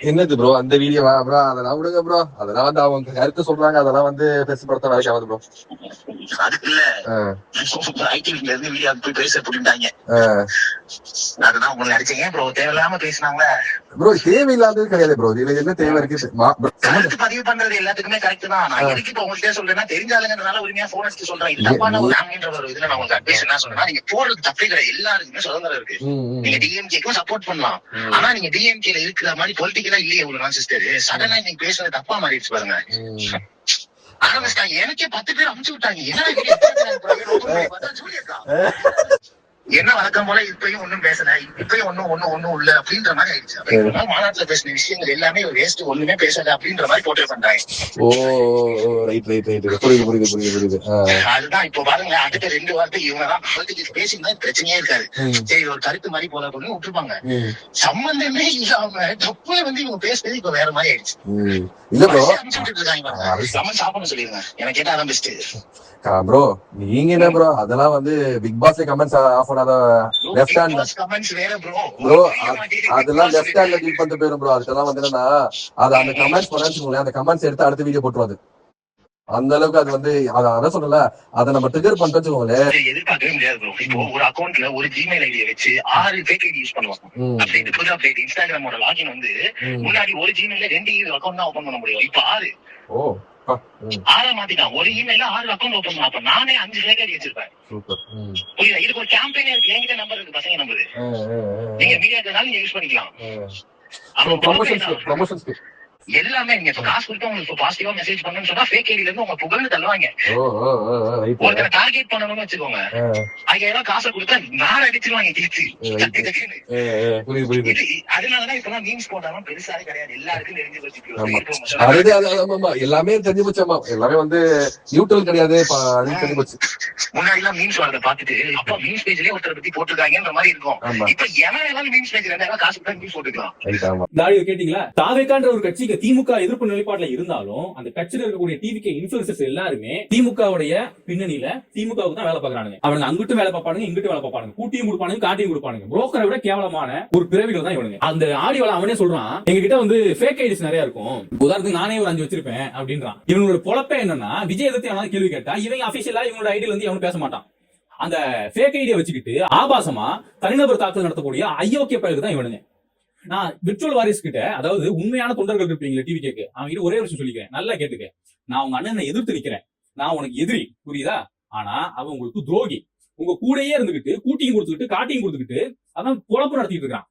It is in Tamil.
என்னது ப்ரோ அந்த வீடியோவா ப்ரோ? அதெல்லாம் விடுங்க ப்ரோ. அதெல்லாம் வந்து அவங்க கருத்து சொல்றாங்க. அதெல்லாம் வந்து பெருசுபடுத்த வேலைக்கு ஆகுது ப்ரோ. அதுக்கு இல்ல ஐடிவில இருந்து வீடியோ போய் பேச போட்டுட்டாங்க. அதுதான் உங்களுக்கு அடிச்சீங்க ப்ரோ. தேவையில்லாம பேசினாங்க ப்ரோ. தேவையில்லாதது கிடையாது ப்ரோ. இதுல என்ன தேவை இருக்கு? பதிவு பண்றது எல்லாத்துக்குமே கரெக்ட் தான். நான் எதுக்கு இப்ப உங்கள்கிட்ட சொல்றேன்னா தெரிஞ்சாலுங்கிறதுனால உரிமையா போன் அடிச்சு சொல்றேன். இது தப்பான ஒரு நாங்கன்ற ஒரு இதுல நான் உங்களுக்கு அட்வைஸ் என்ன சொல்றேன்னா, நீங்க போறது தப்பே கிடையாது. எல்லாருக்குமே சுதந்திரம் இருக்கு. நீங்க டிஎம்கேக்கும் சப்போர்ட் பண்ணலாம். ஆனா நீங்க டிஎம்கேல இருக்கிற மாதிரி பொலிட்டிக்கலா இல்லையே ஒரு நாள் சிஸ்டர். சடனா நீங்க பேசுறது தப்பா மாறிடுச்சு பாருங்க. ஆரம்பிச்சிட்டாங்க. எனக்கே 10 பேர் அமுச்சு விட்டாங்க. என்ன வழக்கம் போல இப்பயும் ஒண்ணும் பேசல, இப்பயும் ஒண்ணும் இல்ல அப்படின்ற மாதிரி ஆயிடுச்சு. மாநாட்டுல பேசின விஷயங்கள் எல்லாமே வேஸ்ட், ஒண்ணுமே பேசல அப்படின்ற மாதிரி போட்டு பண்றாங்க. புரியுது. அதுதான் இப்போ பாருங்க, அடுத்த 2 வார்த்தை இவங்கதான் பாலிட்டிக்ஸ் பேசினா பிரச்சனையே இருக்காது. சரி ஒரு கருத்து மாதிரி போல அப்படின்னு விட்டுருப்பாங்க. சம்பந்தமே இல்லாம தப்பு வந்து இவங்க பேசுறது இப்ப வேற மாதிரி ஆயிடுச்சு. சாப்பிடணும் சொல்லிருங்க. எனக்கு கேட்டா அதான் பெஸ்ட். ப்ரோ நீங்க என்ன ப்ரோ? அதெல்லாம் வந்து பிக் பாஸ்ல கமெண்ட்ஸ் ஆஃப் பண்ணாத லெஃப்ட் ஹேண்ட்ல கமெண்ட்ஸ் வேற ப்ரோ. அதெல்லாம் லெஃப்ட் ஹேண்ட்ல டீல் பண்ணிட்டு போயிரும் ப்ரோ. அதெல்லாம் வந்து என்னன்னா, அது அந்த கமெண்ட்ஸ் பண்ணாச்சுங்களேன், அந்த கமெண்ட்ஸ் எடுத்து அடுத்த வீடியோ போட்டுருவாது. அந்த அளவுக்கு அது வந்து அதான் சொல்லல. அதை நம்ம ட்ரிகர் பண்ணிட்டோம். எதிர்பார்க்கவே முடியாது ப்ரோ. இப்போ ஒரு அக்கௌண்ட்ல ஒரு ஜிமெயில் ஐடியை வச்சு 6 ஃபேக் ஐடி யூஸ் பண்ணுவாங்க. அப்டேட் புது அப்டேட் இன்ஸ்டாகிராமோட லாகின் வந்து முன்னாடி ஒரு ஜிமெயில்ல 2 அக்கௌண்ட் தான் ஓபன் பண்ண முடியும். இப்போ 6. மாத்திட்டான். ஒரு இமெயில 6 அக்கௌண்ட் ஓபன் பண்ணலாம். அப்ப நானே 5 ஃபேக் ஐடி வச்சிருப்பேன். புரியுதா? இதுக்கு ஒரு கேம்பெயினே இருக்கு. என்கிட்ட நம்பர் இருக்கு, பசங்க நம்பர். நீங்க மீடியாக்குனால நீங்க யூஸ் பண்ணிக்கலாம். எல்லாமே நீங்க காசு கொடுத்து உங்களுக்கு பாசிட்டிவா மெசேஜ் பண்ணணும்னு சொன்னா ஃபேக் ஐடில இருந்து உங்க புகழ்ந்து தள்ளுவாங்க. ஒருத்தரை டார்கெட் பண்ணணும்னு வச்சுக்கோங்க, 5000 காசை கொடுத்தா நார் அடிச்சிருவாங்க கிழிச்சு. அதனாலதான் இப்பெல்லாம் மீம்ஸ் போட்டாலும் பெருசாவே கிடையாது. எல்லாருக்கும் தெரிஞ்சு போச்சு. எல்லாமே தெரிஞ்சு போச்சு. எல்லாமே வந்து நியூட்ரல் கிடையாது. தெரிஞ்சு போச்சு. முன்னாடி எல்லாம் மீம்ஸ் வரத பாத்துட்டு அப்பா மீம்ஸ் பேஜ்லயே ஒருத்தரை பத்தி போட்டுருக்காங்கன்ற மாதிரி இருக்கும். இப்ப எவன் மீம்ஸ் பேஜ் 2000 காசு கொடுத்தா மீம்ஸ் போட்டுக்கலாம். கேட்டீங்களா? தாவேக்கான்ற ஒரு கட்சிக்கு திமுக எதிர்ப்பு நிலைப்பாடுல இருந்தாலும் அந்த கட்சியில இருக்கக்கூடிய டிவிகே இன்ஃபுளுசர்ஸ் எல்லாருமே திமுகவுடைய பின்னணியில திமுகவுக்கு தான் வேலை பார்க்கறானுங்க. அவங்க அங்கிட்டும் வேலை பார்ப்பானுங்க, இங்கிட்டும் வேலை பார்ப்பானுங்க, கூட்டியும் கொடுப்பானுங்க, காட்டியும் கொடுப்பானுங்க. புரோக்கரை விட கேவலமான ஒரு பிறவிகள் தான் இவனுங்க. அந்த ஆடியோல அவனே சொல்றான், எங்க கிட்ட வந்து ஃபேக் ஐடிஸ் நிறைய இருக்கும், உதாரணத்துக்கு நானே ஒரு 5 வச்சிருப்பேன் அப்படின்றான். இவங்களோட பொழப்பே என்னன்னா, விஜய் எதிர்த்து எவனாவது கேள்வி கேட்டா இவங்க அபிஷியலா இவங்களோட ஐடியில வந்து எவனும் பேச மாட்டான். அந்த ஃபேக் ஐடியை வச்சுக்கிட்டு ஆபாசமா தனிநபர் தாக்குதல் நடத்தக்கூடிய அயோக்கிய பயலுக்கு தான் இவனுங்க. நான் விர்ச்சுவல் வாரிஸ் கிட்ட, அதாவது உண்மையான தொண்டர்கள் இருப்பீங்களா டிவி கேக்கு, அவங்க கிட்ட ஒரே விஷயம் சொல்லிக்கிறேன், நல்லா கேட்டுக்க. நான் உங்க அண்ணனை எதிர்த்து நிக்கிறேன், நான் உனக்கு எதிரி, புரியுதா? ஆனா அவன் உங்களுக்கு துரோகி. உங்க கூடயே இருந்துகிட்டு கூட்டியும் கொடுத்துக்கிட்டு காட்டியும் கொடுத்துக்கிட்டு அதான் பொழப்பு நடத்திட்டு இருக்கான்.